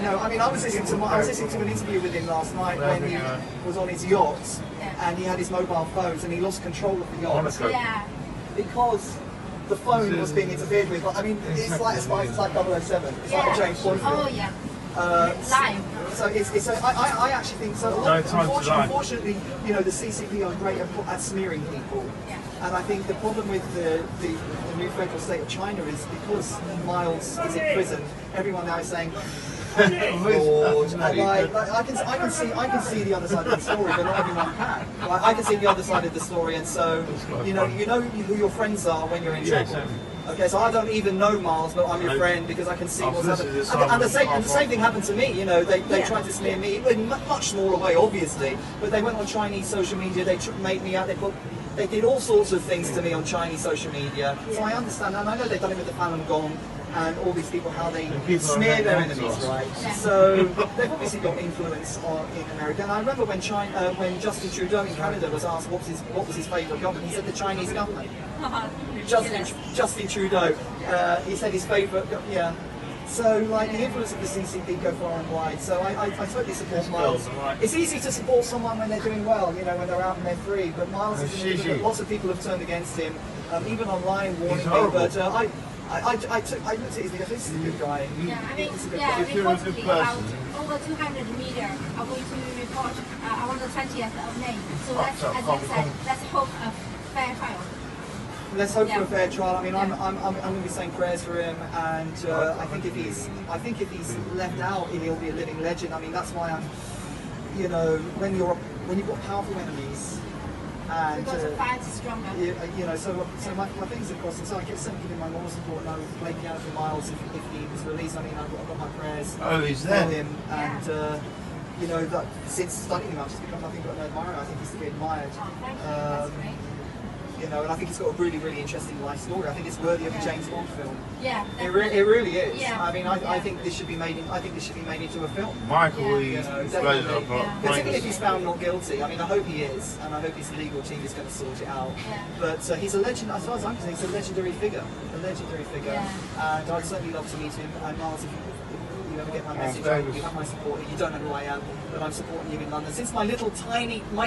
know. I mean, I was listening to an interview with him last night when he was on his yacht, and he had his mobile phones, and he lost control of the yacht because the phone was being interfered with. I mean, it's like a spy, it's like 007. It's like a James Bond film. Oh yeah. So I actually think so. Unfortunately, you know, the CCP are great at smearing people. And I think the problem with the new federal state of China is because Miles is in prison, everyone now is saying, Lord, and I can see the other side of the story, but not everyone can. Like, I can see the other side of the story, and so you know who your friends are when you're in trouble. Okay, so I don't even know Miles, but I'm your friend because I can see what's happening. And the same thing happened to me. You know, they tried to smear me in a much smaller way, obviously, but they went on Chinese social media. They made me out. They did all sorts of things to me on Chinese social media. So I understand, and I know they've done it with the Falun Gong and all these people, how they smear their enemies, right? So they've obviously got influence in America. And I remember when Justin Trudeau in Canada was asked what was his favourite government, he said the Chinese government. Justin Trudeau, he said his favourite, So, like, the influence of the CCP go far and wide. So I totally support Miles. It's easy to support someone when they're doing well, you know, when they're out and they're free. But Miles is lots of people have turned against him, even online, warning me. But I looked at his video. This is a good guy. Reportedly about over 200 media are going to report on the 20th of May. So let's, as you said, let's hope a fair trial. Let's hope for a fair trial. I mean, I'm going to be saying prayers for him, and I think if he's left out, he'll be a living legend. I mean, that's why I'm, you know, when you've got powerful enemies, and you know, so my fingers are crossed, and so I kept sending him my moral support, and I would play piano for Miles if he was released. I mean, I've got my prayers for him, and you know, that since studying him, I've just become nothing but an admirer. I think he's to be admired. You know, and I think it's got a really, really interesting life story. I think it's worthy of a James Bond film. Yeah, it really is. Yeah. I mean, I think this should be made. I think this should be made into a film. Michael, particularly if he's found not guilty. I mean, I hope he is, and I hope his legal team is going to sort it out. But he's a legend, as far as I'm concerned. He's a legendary figure. And I'd certainly love to meet him. And Miles, if you ever get my message, you have my support. You don't know who I am, but I'm supporting you in London. Since my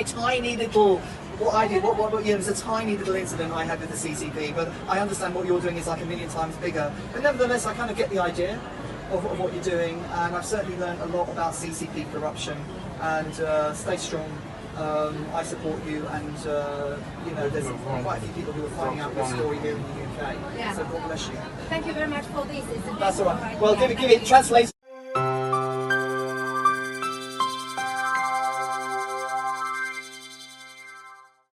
tiny little. What I did, you know, it was a tiny little incident I had with the CCP, but I understand what you're doing is like a million times bigger. But nevertheless, I kind of get the idea of what you're doing, and I've certainly learned a lot about CCP corruption. And stay strong. I support you, and you know, there's quite a few people who are finding out your story here in the UK. So God bless you. Thank you very much for this. That's all right. Well, give it translation.